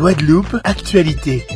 Guadeloupe, actualité.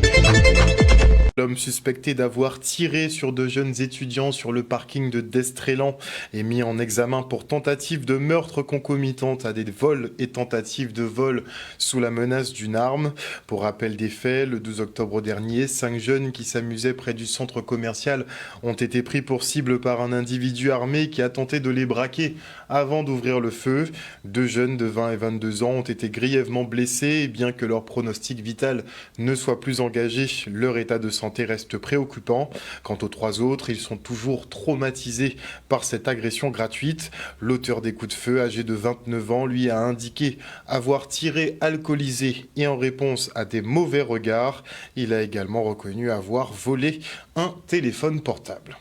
L'homme suspecté d'avoir tiré sur de jeunes étudiants sur le parking de Destrélan est mis en examen pour tentative de meurtre concomitante à des vols et tentatives de vol sous la menace d'une arme. Pour rappel des faits, le 12 octobre dernier, 5 jeunes qui s'amusaient près du centre commercial ont été pris pour cible par un individu armé qui a tenté de les braquer avant d'ouvrir le feu. 2 jeunes de 20 et 22 ans ont été grièvement blessés et bien que leur pronostic vital ne soit plus engagé, leur état de santé reste préoccupant. Quant aux 3 autres, ils sont toujours traumatisés par cette agression gratuite. L'auteur des coups de feu, âgé de 29 ans, lui a indiqué avoir tiré alcoolisé et en réponse à des mauvais regards. Il a également reconnu avoir volé un téléphone portable.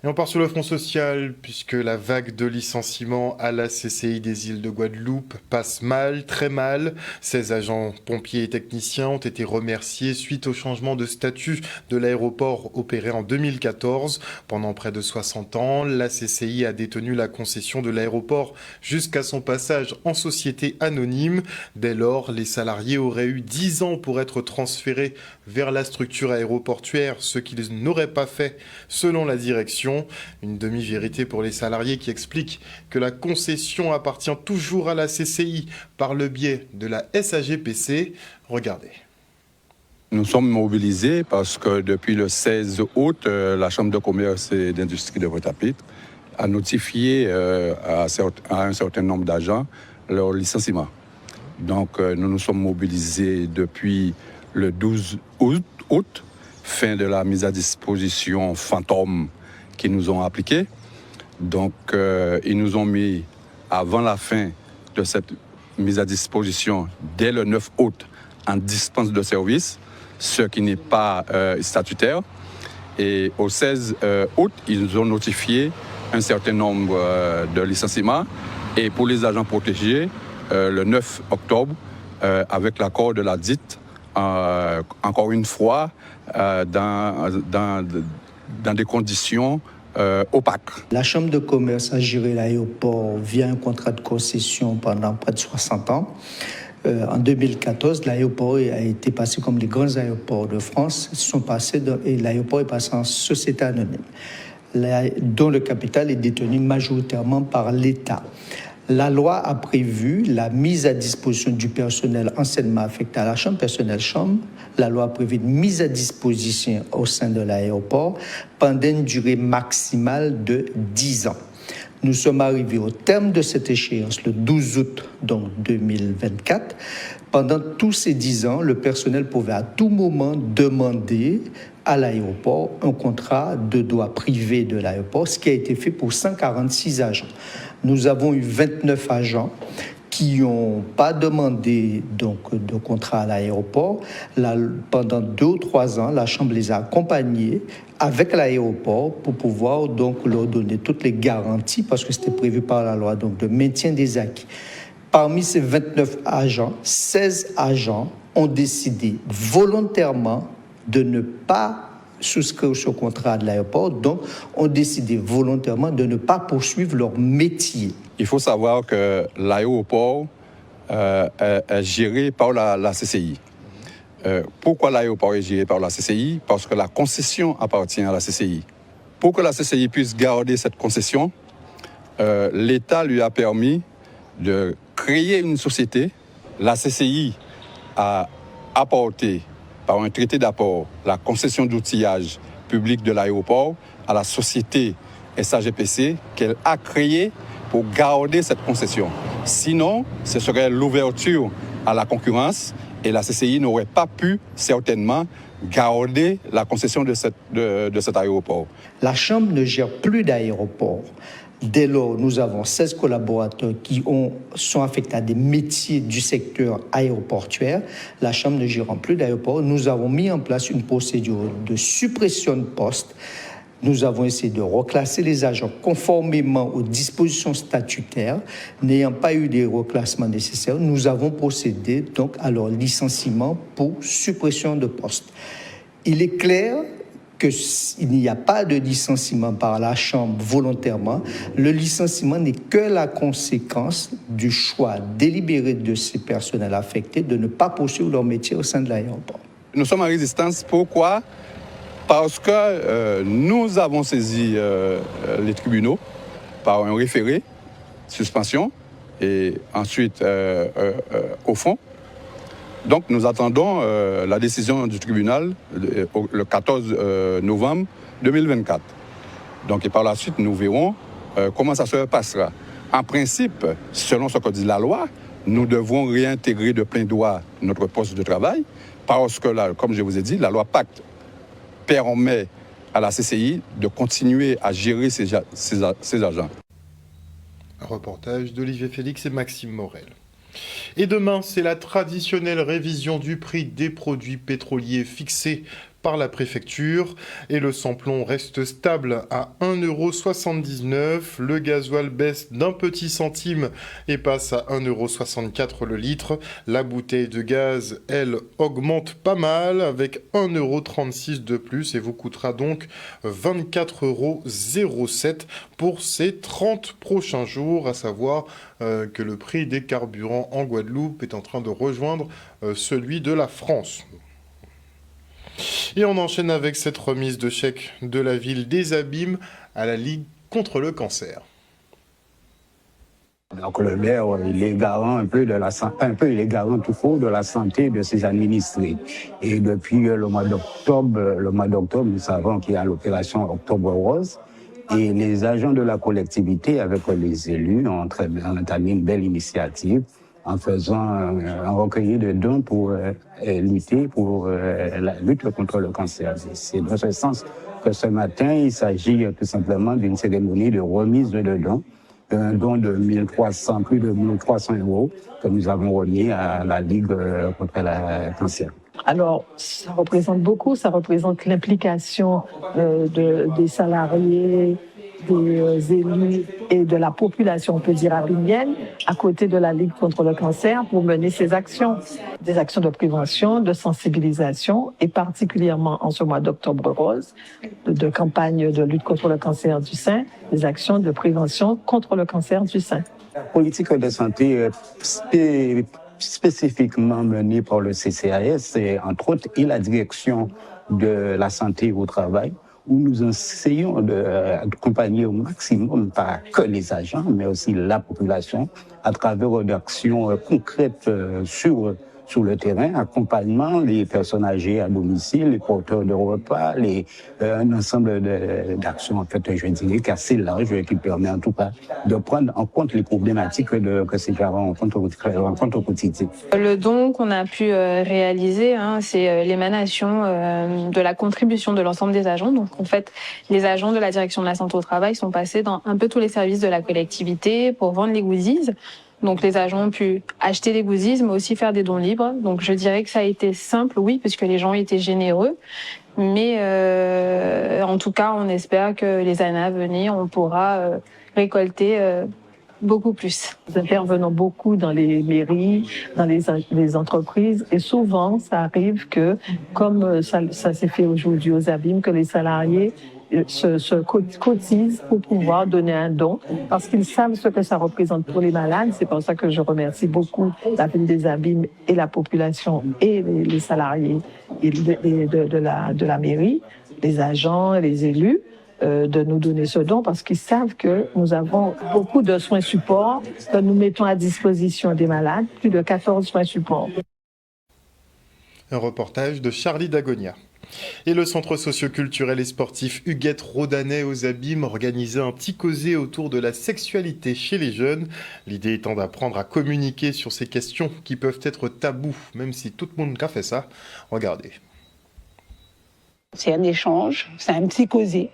Et on part sur le front social, puisque la vague de licenciements à la CCI des îles de Guadeloupe passe mal, très mal. 16 agents pompiers et techniciens ont été remerciés suite au changement de statut de l'aéroport opéré en 2014. Pendant près de 60 ans, la CCI a détenu la concession de l'aéroport jusqu'à son passage en société anonyme. Dès lors, les salariés auraient eu 10 ans pour être transférés vers la structure aéroportuaire, ce qu'ils n'auraient pas fait selon la direction. Une demi-vérité pour les salariés qui expliquent que la concession appartient toujours à la CCI par le biais de la SAGPC. Regardez. Nous sommes mobilisés parce que depuis le 16 août, la Chambre de commerce et d'industrie de Pointe-à-Pitre a notifié à un certain nombre d'agents leur licenciement. Donc nous nous sommes mobilisés depuis le 12 août, fin de la mise à disposition fantôme qu'ils nous ont appliqué. Donc, ils nous ont mis, avant la fin de cette mise à disposition, dès le 9 août, en dispense de service, ce qui n'est pas statutaire. Et au 16 août, ils nous ont notifié un certain nombre de licenciements. Et pour les agents protégés, le 9 octobre, avec l'accord de la DIT, encore une fois, dans des conditions opaques. La Chambre de commerce a géré l'aéroport via un contrat de concession pendant près de 60 ans. En 2014, l'aéroport a été passé comme les grands aéroports de France, et l'aéroport est passé en société anonyme, dont le capital est détenu majoritairement par l'État. La loi a prévu la mise à disposition du personnel anciennement affecté à la chambre, personnel chambre. La loi a prévu une mise à disposition au sein de l'aéroport pendant une durée maximale de 10 ans. Nous sommes arrivés au terme de cette échéance, le 12 août donc 2024. Pendant tous ces 10 ans, le personnel pouvait à tout moment demander à l'aéroport un contrat de droit privé de l'aéroport, ce qui a été fait pour 146 agents. Nous avons eu 29 agents qui n'ont pas demandé donc, de contrat à l'aéroport. Pendant 2 ou 3 ans, la Chambre les a accompagnés avec l'aéroport pour pouvoir donc, leur donner toutes les garanties, parce que c'était prévu par la loi, donc de maintien des acquis. Parmi ces 29 agents, 16 agents ont décidé volontairement de ne pas souscrire ce contrat de l'aéroport, donc ont décidé volontairement de ne pas poursuivre leur métier. Il faut savoir que l'aéroport est géré par la CCI. Pourquoi l'aéroport est géré par la CCI? Parce que la concession appartient à la CCI. Pour que la CCI puisse garder cette concession, l'État lui a permis de créer une société. La CCI a apporté par un traité d'apport la concession d'outillage public de l'aéroport à la société SAGPC qu'elle a créée pour garder cette concession. Sinon, ce serait l'ouverture à la concurrence et la CCI n'aurait pas pu certainement garder la concession de cet aéroport. La Chambre ne gère plus d'aéroport. Dès lors, nous avons 16 collaborateurs qui sont affectés à des métiers du secteur aéroportuaire. La Chambre ne gérant plus d'aéroport, nous avons mis en place une procédure de suppression de postes. Nous avons essayé de reclasser les agents conformément aux dispositions statutaires. N'ayant pas eu des reclassements nécessaires, nous avons procédé donc à leur licenciement pour suppression de postes. Il est clair qu'il n'y a pas de licenciement par la Chambre volontairement. Le licenciement n'est que la conséquence du choix délibéré de ces personnels affectés de ne pas poursuivre leur métier au sein de l'aéroport. Nous sommes en résistance. Pourquoi ? Parce que nous avons saisi les tribunaux par un référé, suspension, et ensuite au fond. Donc nous attendons la décision du tribunal le 14 novembre 2024. Donc et par la suite nous verrons comment ça se passera. En principe, selon ce que dit la loi, nous devons réintégrer de plein droit notre poste de travail parce que là, comme je vous ai dit, la loi Pacte permet à la CCI de continuer à gérer ses agents. Un reportage d'Olivier Félix et Maxime Morel. Et demain, c'est la traditionnelle révision du prix des produits pétroliers fixée par la préfecture et le samplon reste stable à 1,79 €. Le gasoil baisse d'un petit centime et passe à 1,64 € le litre. La bouteille de gaz, elle, augmente pas mal avec 1,36 € de plus et vous coûtera donc 24,07 € pour ces 30 prochains jours, à savoir que le prix des carburants en Guadeloupe est en train de rejoindre celui de la France. Et on enchaîne avec cette remise de chèque de la ville des Abîmes à la Ligue contre le cancer. Donc le maire, il est garant il est garant tout court de la santé de ses administrés. Et depuis le mois d'octobre, nous savons qu'il y a l'opération Octobre Rose. Et les agents de la collectivité, avec les élus, ont entamé une belle initiative en faisant un recueil de dons pour lutter pour la lutte contre le cancer. C'est dans ce sens que ce matin, il s'agit tout simplement d'une cérémonie de remise de dons, un don de plus de 1300 € que nous avons remis à la Ligue contre le cancer. Alors, ça représente beaucoup, ça représente l'implication des salariés, des élus et de la population, on peut dire, abimienne, à côté de la Ligue contre le cancer pour mener ces actions, des actions de prévention, de sensibilisation et particulièrement en ce mois d'Octobre Rose, de campagne de lutte contre le cancer du sein, des actions de prévention contre le cancer du sein. La politique de santé spécifiquement menée par le CCAS, entre autres, et la direction de la santé au travail, où nous essayons d'accompagner au maximum, pas que les agents, mais aussi la population, à travers des actions concrètes sur le terrain, accompagnement des personnes âgées à domicile, les porteurs de repas, un ensemble d'actions, en fait, je dirais, assez large, qui permet en tout cas de prendre en compte les problématiques que ces gens rencontrent au quotidien. Le don qu'on a pu réaliser, c'est l'émanation de la contribution de l'ensemble des agents. Donc en fait, les agents de la direction de la santé au travail sont passés dans un peu tous les services de la collectivité pour vendre les goodies. Donc les agents ont pu acheter des goodies, mais aussi faire des dons libres. Donc je dirais que ça a été simple, oui, parce que les gens étaient généreux. Mais en tout cas, on espère que les années à venir, on pourra récolter beaucoup plus. Nous intervenons beaucoup dans les mairies, dans les entreprises, et souvent, ça arrive que, comme ça s'est fait aujourd'hui aux Abîmes, que les salariés se cotisent pour pouvoir donner un don, parce qu'ils savent ce que ça représente pour les malades. C'est pour ça que je remercie beaucoup la ville des Abîmes et la population et les salariés de la mairie, les agents et les élus, de nous donner ce don, parce qu'ils savent que nous avons beaucoup de soins support que nous mettons à disposition des malades, plus de 14 soins support. Un reportage de Charlie Dagonia. Et le centre socio-culturel et sportif Huguette Rodanet aux Abîmes organisait un petit causé autour de la sexualité chez les jeunes. L'idée étant d'apprendre à communiquer sur ces questions qui peuvent être tabous, même si tout le monde a fait ça. Regardez. C'est un échange, c'est un petit causé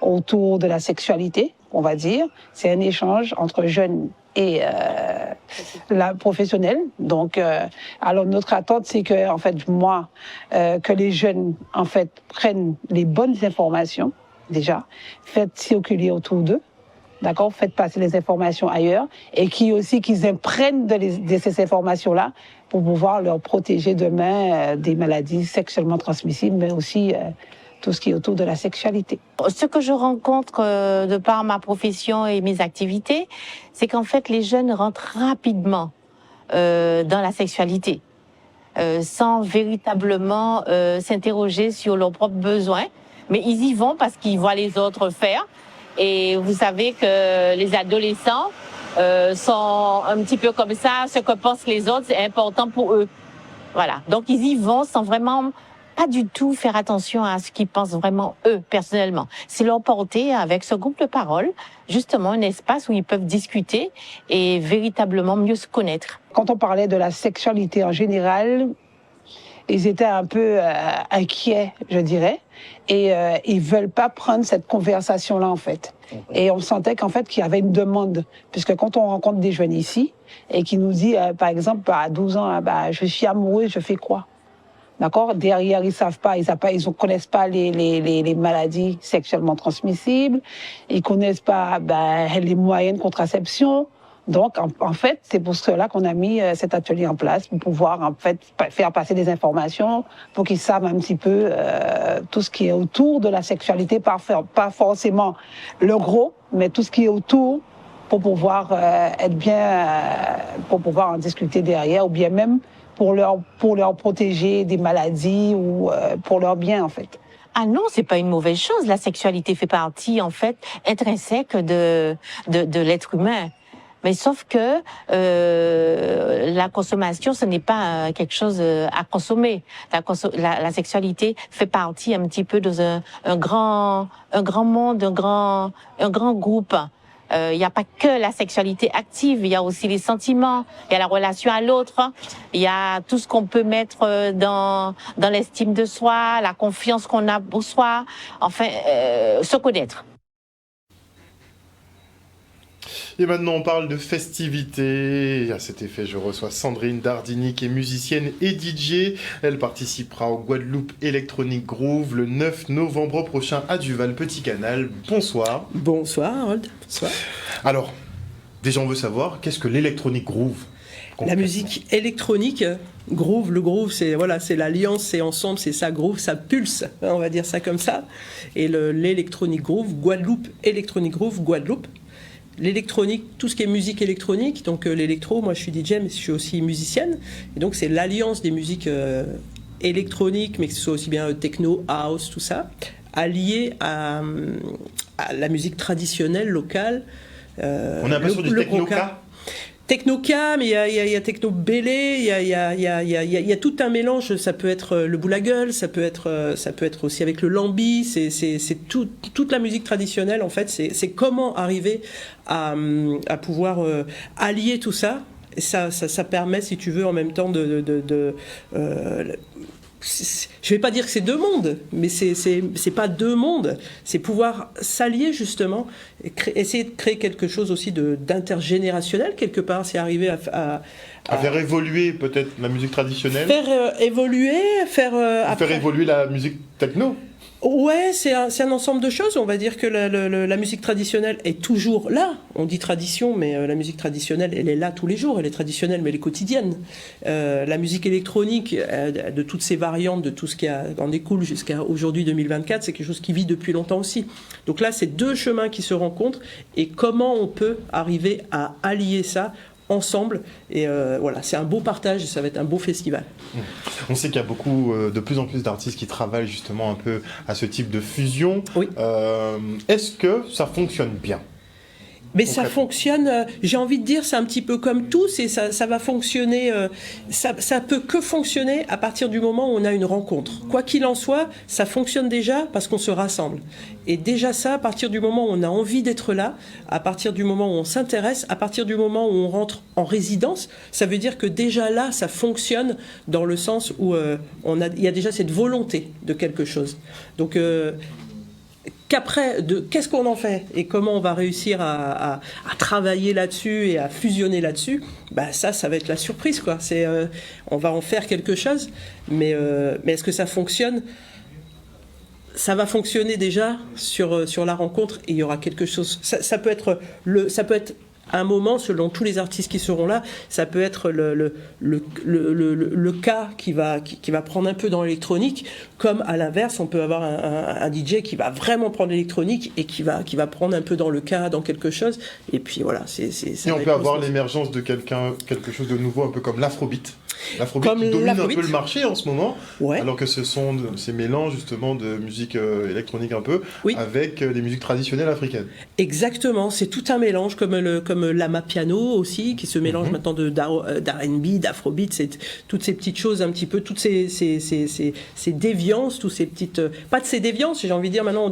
autour de la sexualité, on va dire. C'est un échange entre jeunes et la professionnelle. Donc, alors notre attente, c'est que, en fait, que les jeunes, en fait, prennent les bonnes informations déjà, faites circuler autour d'eux, d'accord, faites passer les informations ailleurs, et qu'ils imprègnent de ces informations-là pour pouvoir leur protéger demain des maladies sexuellement transmissibles, mais aussi tout ce qui est autour de la sexualité. Ce que je rencontre de par ma profession et mes activités, c'est qu'en fait les jeunes rentrent rapidement dans la sexualité, sans véritablement s'interroger sur leurs propres besoins, mais ils y vont parce qu'ils voient les autres faire. Et vous savez que les adolescents sont un petit peu comme ça, ce que pensent les autres, c'est important pour eux. Voilà, donc ils y vont sans vraiment pas du tout faire attention à ce qu'ils pensent vraiment eux, personnellement. C'est leur porter avec ce groupe de parole, justement un espace où ils peuvent discuter et véritablement mieux se connaître. Quand on parlait de la sexualité en général, ils étaient un peu inquiets, je dirais, et ils veulent pas prendre cette conversation-là, en fait. Et on sentait qu'en fait, qu'il y avait une demande, puisque quand on rencontre des jeunes ici, et qui nous dit, par exemple, à 12 ans, je suis amoureux, je fais quoi? D'accord? Derrière, ils savent pas, ils connaissent pas les maladies sexuellement transmissibles, ils connaissent pas les moyens de contraception. Donc, en fait, c'est pour cela qu'on a mis cet atelier en place, pour pouvoir, en fait, faire passer des informations, pour qu'ils savent un petit peu tout ce qui est autour de la sexualité, pas forcément le gros, mais tout ce qui est autour, pour pouvoir être bien, pour pouvoir en discuter derrière, ou bien même pour leur protéger des maladies ou pour leur bien, en fait. Ah non, c'est pas une mauvaise chose. La sexualité fait partie, en fait, intrinsèque de l'être humain. Mais sauf que la consommation, ce n'est pas quelque chose à consommer. La sexualité fait partie un petit peu dans un grand monde, un grand groupe. Il n'y a pas que la sexualité active, il y a aussi les sentiments, il y a la relation à l'autre, il y a tout ce qu'on peut mettre dans l'estime de soi, la confiance qu'on a pour soi, enfin, se connaître. Et maintenant, on parle de festivités. Et à cet effet, je reçois Sandrine Dardini, qui est musicienne et DJ. Elle participera au Guadeloupe Electronic Groove le 9 novembre prochain à Duval, Petit Canal. Bonsoir. Bonsoir, Harold. Bonsoir. Alors, déjà, on veut savoir, qu'est-ce que l'Electronic Groove ? La musique électronique, groove, le groove, c'est l'alliance, c'est ensemble, c'est ça, groove, ça pulse, on va dire ça comme ça. Et l'Electronic Groove, Guadeloupe Electronic Groove, Guadeloupe. L'électronique, tout ce qui est musique électronique, donc l'électro, moi je suis DJ, mais je suis aussi musicienne. Et donc c'est l'alliance des musiques électroniques, mais que ce soit aussi bien techno, house, tout ça, allié à la musique traditionnelle, locale. On a l'impression du techno-ka. Techno-ka, mais il y a techno-bélé, il y a tout un mélange. Ça peut être le boulagueule, ça peut être aussi avec le lambi. C'est toute la musique traditionnelle en fait. C'est comment arriver à pouvoir allier tout ça. Et ça permet, si tu veux, en même temps je vais pas dire que c'est deux mondes, mais c'est pas deux mondes. C'est pouvoir s'allier justement, et essayer de créer quelque chose aussi d'intergénérationnel quelque part. C'est arriver à faire évoluer peut-être la musique traditionnelle. Faire évoluer, faire évoluer la musique techno. Ouais, c'est un ensemble de choses. On va dire que la musique traditionnelle est toujours là. On dit tradition, mais la musique traditionnelle, elle est là tous les jours. Elle est traditionnelle, mais elle est quotidienne. La musique électronique, de toutes ses variantes, de tout ce qui en découle jusqu'à aujourd'hui 2024, c'est quelque chose qui vit depuis longtemps aussi. Donc là, c'est deux chemins qui se rencontrent. Et comment on peut arriver à allier ça ensemble, et voilà, c'est un beau partage et ça va être un beau festival. On sait qu'il y a beaucoup, de plus en plus d'artistes qui travaillent justement un peu à ce type de fusion. Oui. Est-ce que ça fonctionne bien ? Mais ça fonctionne, j'ai envie de dire, c'est un petit peu comme tout, ça va fonctionner, ça peut que fonctionner à partir du moment où on a une rencontre. Quoi qu'il en soit, ça fonctionne déjà parce qu'on se rassemble. Et déjà ça, à partir du moment où on a envie d'être là, à partir du moment où on s'intéresse, à partir du moment où on rentre en résidence, ça veut dire que déjà là, ça fonctionne dans le sens où il y a déjà cette volonté de quelque chose. Donc qu'après, qu'est-ce qu'on en fait et comment on va réussir à travailler là-dessus et à fusionner là-dessus, ça va être la surprise, quoi. On va en faire quelque chose, mais est-ce que ça fonctionne ? Ça va fonctionner déjà sur la rencontre et il y aura quelque chose. Ça peut être un moment, selon tous les artistes qui seront là, ça peut être le cas qui va prendre un peu dans l'électronique, comme à l'inverse, on peut avoir un DJ qui va vraiment prendre l'électronique et qui va prendre un peu dans le cas, dans quelque chose. Et puis voilà, et on peut avoir l'émergence de quelque chose de nouveau, un peu comme l'afrobeat. L'afrobeat qui domine un peu le marché en ce moment, alors que ce sont ces mélanges justement de musique électronique un peu, avec des musiques traditionnelles africaines. Exactement, c'est tout un mélange, comme l'ama piano aussi, qui se mélange maintenant d'R&B, d'afrobeat, c'est toutes ces petites choses un petit peu, toutes ces déviances, toutes ces petites... Pas de ces déviances, j'ai envie de dire, maintenant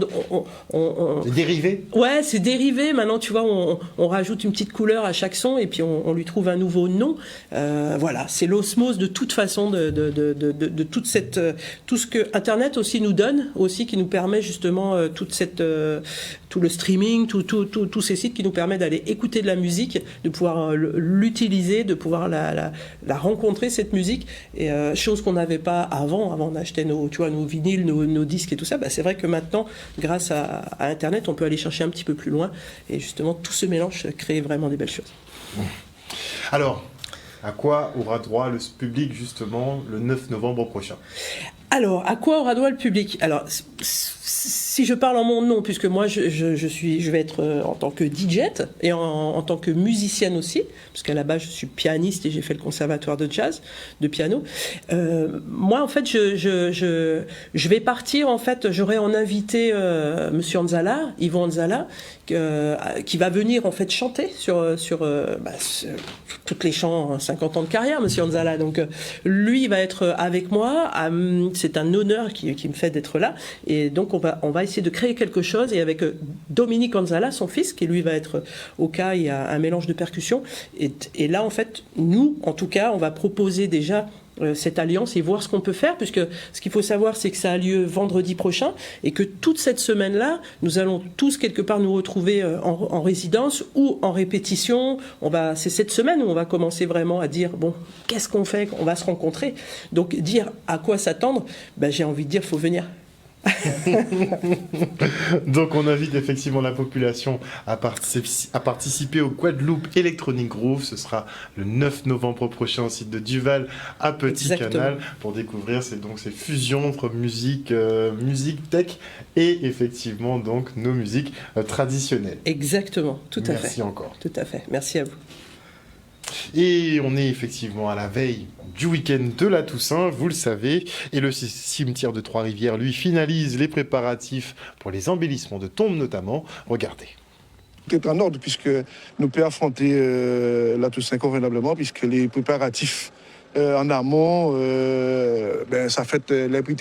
c'est dérivé. Ouais, c'est dérivé, maintenant tu vois, on rajoute une petite couleur à chaque son et puis on lui trouve un nouveau nom. Voilà, c'est l'osmose de toute façon de toute cette... tout ce que Internet aussi nous donne, aussi qui nous permet justement tout le streaming, tous ces sites qui nous permettent d'aller écouter de la musique, de pouvoir l'utiliser, de pouvoir la rencontrer, cette musique, et chose qu'on n'avait pas avant on achetait nos vinyles, nos disques et tout ça. C'est vrai que maintenant, grâce à Internet, on peut aller chercher un petit peu plus loin, et justement tout ce mélange crée vraiment des belles choses. Alors, à quoi aura droit le public justement le 9 novembre prochain ? Alors, à quoi aura droit le public ? Alors, si je parle en mon nom, puisque moi je vais être en tant que DJ et en tant que musicienne aussi, parce qu'à la base je suis pianiste et j'ai fait le conservatoire de jazz, de piano. Moi en fait je vais partir, en fait j'aurai en invité Monsieur Anzala, Yvon Anzala, qui va venir en fait chanter sur toutes les chants, 50 ans de carrière, Monsieur Anzala. Donc lui il va être avec moi. C'est un honneur qui me fait d'être là, et donc on va essayer de créer quelque chose, et avec Dominique Anzala, son fils, qui lui va être au cas, il y a un mélange de percussions, et là en fait nous en tout cas on va proposer déjà cette alliance et voir ce qu'on peut faire, puisque ce qu'il faut savoir c'est que ça a lieu vendredi prochain, et que toute cette semaine-là nous allons tous quelque part nous retrouver en résidence ou en répétition. C'est cette semaine où on va commencer vraiment à dire bon, qu'est-ce qu'on fait, on va se rencontrer, donc dire à quoi s'attendre, j'ai envie de dire faut venir. Donc on invite effectivement la population à participer au Guadeloupe Electronic Groove. Ce sera le 9 novembre prochain au site de Duval à Petit Canal, pour découvrir ces fusions entre musique tech et effectivement donc nos musiques traditionnelles. Exactement, tout à fait. Merci encore. Tout à fait, merci à vous. Et on est effectivement à la veille du week-end de la Toussaint, vous le savez, et le cimetière de Trois-Rivières, lui, finalise les préparatifs pour les embellissements de tombes notamment. Regardez. Tout est en ordre, puisque nous pouvons affronter la Toussaint convenablement, puisque les préparatifs en amont, ça fait les prix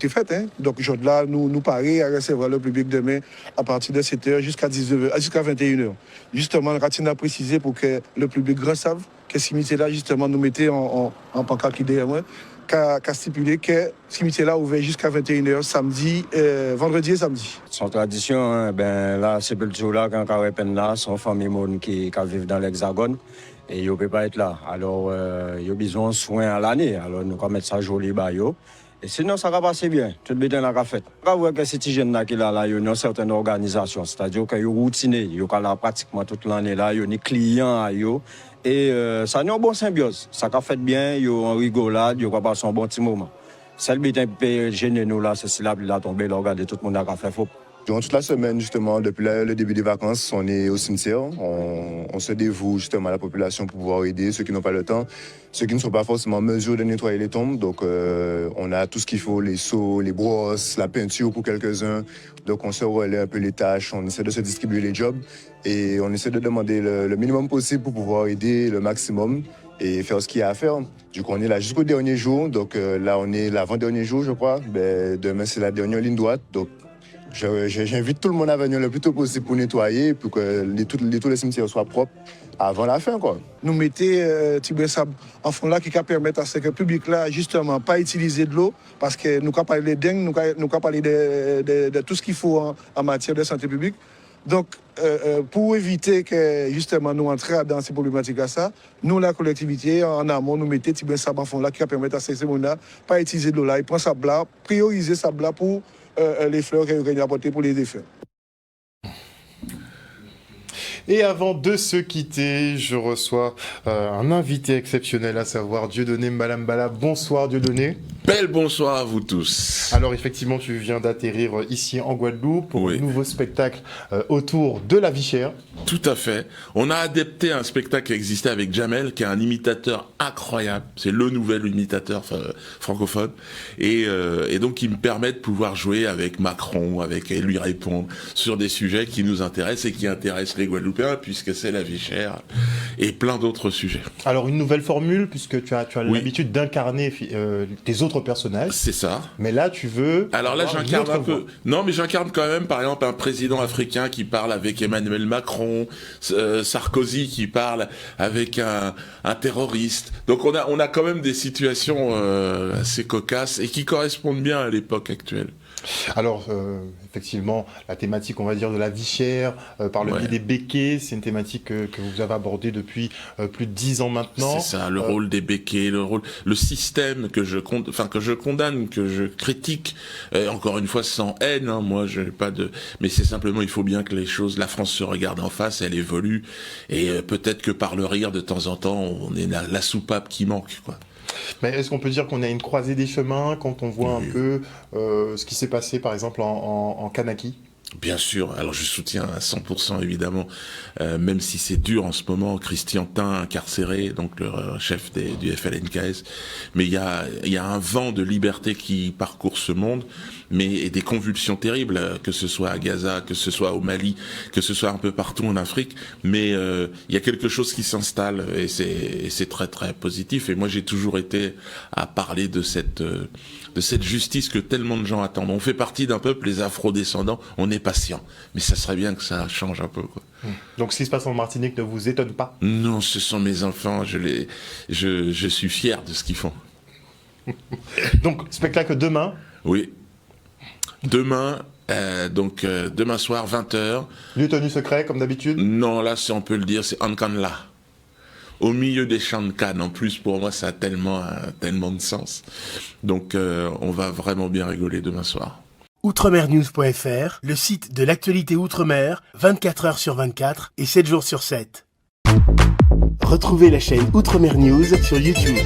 faites. Donc, là, nous parés à recevoir le public demain à partir de 7h jusqu'à 21h. Justement, Ratine a précisé pour que le public grand savent que ce cimetière-là, justement, nous mettait en pancarte qui derrière moi, qu'a stipulé que ce cimetière-là ouvert jusqu'à 21h vendredi et samedi. Son tradition, la sépulture-là, quand on a peine là, son famille qui vivent dans l'Hexagone. Et ils ne peuvent pas être là. Alors, ils ont besoin de soins à l'année. Alors, nous allons mettre ça joli. Et sinon, ça va passer bien. Tout le bien la fête. On va voir que ces jeunes-là qui là, ils ont certaines organisations. C'est-à-dire qu'ils sont routinés. Ils sont là pratiquement toute l'année. Ils ont des clients. Et ça a une bonne symbiose. Ça va fait bien. Ils ont rigolade. Ils vont passer un bon petit moment. Celle qui est gêné, nous, là, c'est là, il a tombé. Regardez, tout le monde a fait faux. Durant toute la semaine, justement, depuis le début des vacances, on est au cimetière. On se dévoue justement à la population pour pouvoir aider ceux qui n'ont pas le temps, ceux qui ne sont pas forcément en mesure de nettoyer les tombes. Donc, on a tout ce qu'il faut, les seaux, les brosses, la peinture pour quelques-uns. Donc, on se relaie un peu les tâches, on essaie de se distribuer les jobs et on essaie de demander le minimum possible pour pouvoir aider le maximum et faire ce qu'il y a à faire. Du coup, on est là jusqu'au dernier jour. Donc, là, on est l'avant-dernier jour, je crois. Demain, c'est la dernière ligne droite. Donc, j'invite tout le monde à venir le plus tôt possible pour nettoyer, pour que tous les cimetières soient propres avant la fin, quoi. Nous mettons Tibé-Sable en fond là qui permet à ce que le public là, justement, pas utiliser de l'eau, parce que nous avons parlé des dengues, nous avons parlé de tout ce qu'il faut en matière de santé publique. Donc, pour éviter que, justement, nous entrions dans ces problématiques-là, nous, la collectivité, en amont, nous mettons Tibé-Sable en fond là qui permet à ces gens-là pas utiliser de l'eau là. Ils prennent sable là, prioriser sable là pour les fleurs qu'ils ont apportées pour les effets. Et avant de se quitter, je reçois un invité exceptionnel, à savoir Dieudonné Malambala. Bonsoir Dieudonné. Bel bonsoir à vous tous. Alors effectivement, tu viens d'atterrir ici en Guadeloupe pour un nouveau spectacle autour de la vie chère. Tout à fait. On a adapté un spectacle qui existait avec Jamel, qui est un imitateur incroyable. C'est le nouvel imitateur francophone. Et donc, il me permet de pouvoir jouer avec Macron, et lui répondre sur des sujets qui nous intéressent et qui intéressent les Guadeloupéens, puisque c'est la vie chère et plein d'autres sujets. Alors, une nouvelle formule, puisque tu as l'habitude d'incarner tes autres personnages. C'est ça. Mais là, tu veux... Alors là, j'incarne un peu... Non, mais j'incarne quand même, par exemple, un président africain qui parle avec Emmanuel Macron, Sarkozy qui parle avec un terroriste. Donc on a quand même des situations assez cocasses et qui correspondent bien à l'époque actuelle. Alors, effectivement, la thématique, on va dire, de la vie chère, par le biais des béquets, c'est une thématique que vous avez abordée depuis plus de 10 ans maintenant. C'est ça, le rôle des béquets, le système que je condamne, que je critique, encore une fois sans haine, hein, moi je n'ai pas de... Mais c'est simplement, il faut bien que la France se regarde en face, elle évolue, et peut-être que par le rire, de temps en temps, on est la soupape qui manque, quoi. Mais est-ce qu'on peut dire qu'on a une croisée des chemins quand on voit un peu ce qui s'est passé, par exemple, en Kanaki ? Bien sûr, alors je soutiens à 100% évidemment, même si c'est dur en ce moment, Christian Tin incarcéré, donc le chef du FLNKS, mais il y a un vent de liberté qui parcourt ce monde, et des convulsions terribles, que ce soit à Gaza, que ce soit au Mali, que ce soit un peu partout en Afrique, mais il y a quelque chose qui s'installe et c'est très très positif, et moi j'ai toujours été à parler de cette justice que tellement de gens attendent. On fait partie d'un peuple, les afro-descendants, on est patients, mais ça serait bien que ça change un peu, quoi. Donc ce qui se passe en Martinique ne vous étonne pas ? Non, ce sont mes enfants, je suis fier de ce qu'ils font. Donc, spectacle demain ? Oui. Demain, demain soir, 20h. Lieu tenu secret, comme d'habitude ? Non, là, on peut le dire, c'est Ankanla. Au milieu des champs de Cannes. En plus, pour moi, ça a tellement de sens. Donc, on va vraiment bien rigoler demain soir. Outremernews.fr, le site de l'actualité Outre-mer, 24 heures sur 24 et 7 jours sur 7. Retrouvez la chaîne Outremer News sur YouTube.